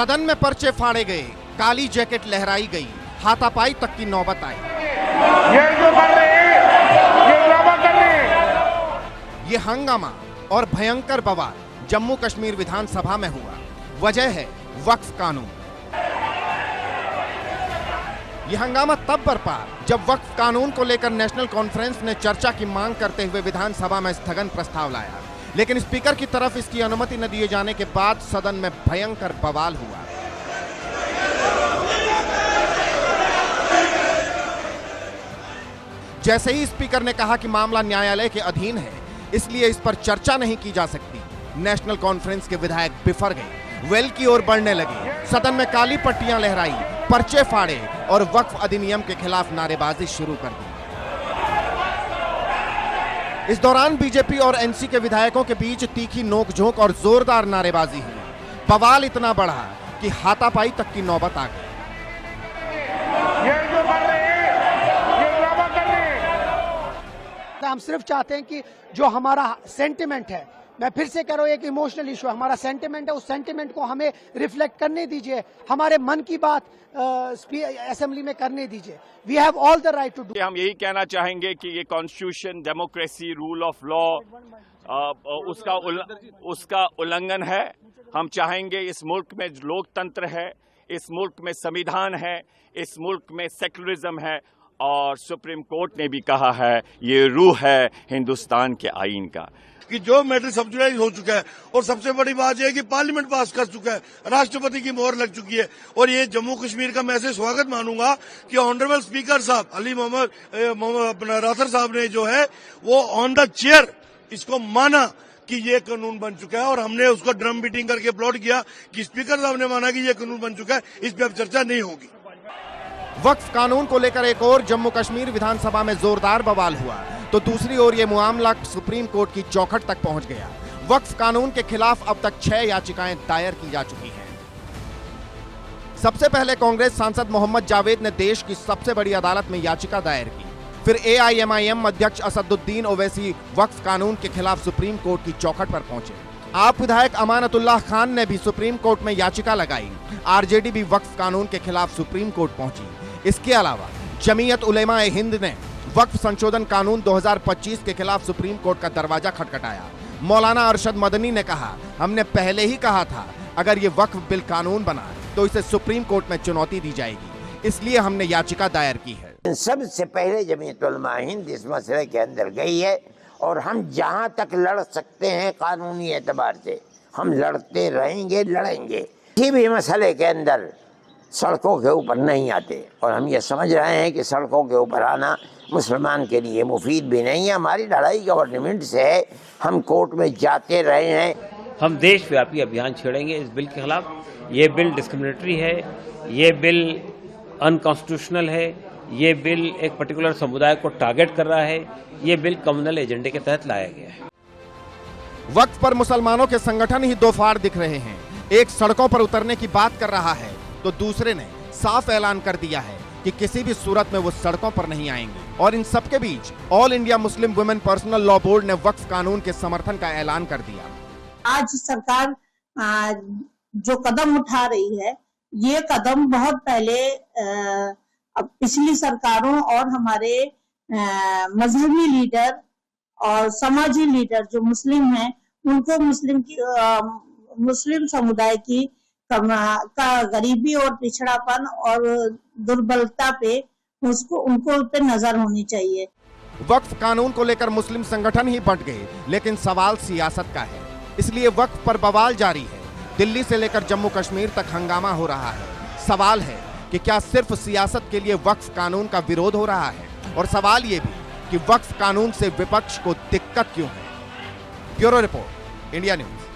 सदन में पर्चे फाड़े गए, काली जैकेट लहराई गई, हाथापाई तक की नौबत आई। ये जो कर रहे हैं, ये ड्रामा कर रहे हैं। ये हंगामा और भयंकर बवाल जम्मू कश्मीर विधानसभा में हुआ। वजह है वक्फ कानून। यह हंगामा तब बरपा जब वक्फ कानून को लेकर नेशनल कॉन्फ्रेंस ने चर्चा की मांग करते हुए विधानसभा में स्थगन प्रस्ताव लाया, लेकिन स्पीकर की तरफ इसकी अनुमति न दिए जाने के बाद सदन में भयंकर बवाल हुआ। जैसे ही स्पीकर ने कहा कि मामला न्यायालय के अधीन है, इसलिए इस पर चर्चा नहीं की जा सकती, नेशनल कॉन्फ्रेंस के विधायक बिफर गए, वेल की ओर बढ़ने लगे, सदन में काली पट्टियां लहराई, पर्चे फाड़े और वक्फ अधिनियम के खिलाफ नारेबाजी शुरू कर दी। इस दौरान बीजेपी और एनसी के विधायकों के बीच तीखी नोकझोंक और जोरदार नारेबाजी हुई। बवाल इतना बढ़ा कि हाथापाई तक की नौबत आ गई। ये जो कर रहे हैं, ये ड्रामा कर रहे हैं। हम सिर्फ चाहते हैं कि जो हमारा सेंटिमेंट है, मैं फिर से कह रहा हूं, एक इमोशनल इशू है, हमारा सेंटिमेंट है, उस सेंटिमेंट को हमें रिफ्लेक्ट करने दीजिए, हमारे मन की बात असेंबली में करने दीजिए। We have all the right to do. हम यही कहना चाहेंगे कि ये constitution, democracy, rule of law उसका उल्लंघन है। हम चाहेंगे इस मुल्क में लोकतंत्र है, इस मुल्क में संविधान है, इस मुल्क में सेक्युलरिज्म है और सुप्रीम कोर्ट ने भी कहा है ये रूह है हिंदुस्तान के आईन का कि जो मैटर सब्जुडाइज हो चुका है। और सबसे बड़ी बात यह है कि पार्लियामेंट पास कर चुका है, राष्ट्रपति की मोहर लग चुकी है। और ये जम्मू कश्मीर का मैं ऐसे स्वागत मानूंगा कि ऑनरेबल स्पीकर साहब अली मोहम्मद राथर साहब ने जो है वो ऑन द चेयर इसको माना कि ये कानून बन चुका है, और हमने उसको ड्रम बीटिंग करके अपलॉड किया कि स्पीकर साहब ने माना कि ये कानून बन चुका है, इस पर अब चर्चा नहीं होगी। वक्फ कानून को लेकर एक और जम्मू कश्मीर विधानसभा में जोरदार बवाल हुआ, तो दूसरी ओर यह मामला सुप्रीम कोर्ट की चौखट तक पहुंच गया। वक्फ कानून के खिलाफ अब तक 6 याचिकाएं दायर की जा चुकी हैं। सबसे पहले कांग्रेस सांसद मोहम्मद जावेद ने देश की सबसे बड़ी अदालत में याचिका दायर की। फिर AIMIM अध्यक्ष असदुद्दीन ओवैसी वक्फ कानून के खिलाफ सुप्रीम कोर्ट की चौखट पर पहुंचे। आप विधायक अमानतुल्लाह खान ने भी सुप्रीम कोर्ट में याचिका लगाई। RJD भी वक्फ कानून के खिलाफ सुप्रीम कोर्ट पहुंची। इसके अलावा जमीयत उलेमा ए हिंद ने वक्फ संशोधन कानून 2025 के खिलाफ सुप्रीम कोर्ट का दरवाजा खटखटाया। मौलाना अरशद मदनी ने कहा, हमने पहले ही कहा था अगर ये वक्फ बिल कानून बना तो इसे सुप्रीम कोर्ट में चुनौती दी जाएगी, इसलिए हमने याचिका दायर की है। सबसे पहले जमीयत उलेमा हिंद इस मसले के अंदर गई है, और हम जहां तक लड़ सकते हैं कानूनी एतबार से हम लड़ते रहेंगे, लड़ेंगे। किसी भी मसले के अंदर सड़कों के ऊपर नहीं आते, और हम ये समझ रहे हैं कि सड़कों के ऊपर आना मुसलमान के लिए मुफीद भी नहीं है। हमारी लड़ाई गवर्नमेंट से है, हम कोर्ट में जाते रहे हैं। हम देशव्यापी अभियान छेड़ेंगे इस बिल के खिलाफ। ये बिल डिस्क्रिमिनेटरी है, ये बिल अनकॉन्स्टिट्यूशनल है, ये बिल एक पर्टिकुलर समुदाय को टारगेट कर रहा है, ये बिल कम्युनल एजेंडे के तहत लाया गया है। वक्फ पर मुसलमानों के संगठन ही दो फाड़ दिख रहे हैं। एक सड़कों पर उतरने की बात कर रहा है, तो दूसरे ने साफ ऐलान कर दिया है कि किसी भी सूरत में वो सड़कों पर नहीं आएंगे। और इन सबके बीच all India Muslim women personal law board ने वक्फ कानून के समर्थन का ऐलान कर दिया। आज सरकार जो कदम उठा रही है, ये कदम बहुत पहले पिछली सरकारों और हमारे मजहबी लीडर और समाजी लीडर जो मुस्लिम हैं, उनको मुस्लिम समुदाय की का गरीबी और पिछड़ापन और दुर्बलता पे उनको पे नजर होनी चाहिए। वक्फ कानून को लेकर मुस्लिम संगठन ही बंट गए, लेकिन सवाल सियासत का है, इसलिए वक्फ पर बवाल जारी है। दिल्ली से लेकर जम्मू कश्मीर तक हंगामा हो रहा है। सवाल है कि क्या सिर्फ सियासत के लिए वक्फ कानून का विरोध हो रहा है, और सवाल ये भी कि वक्फ कानून से विपक्ष को दिक्कत क्यों है। Bureau report, India news.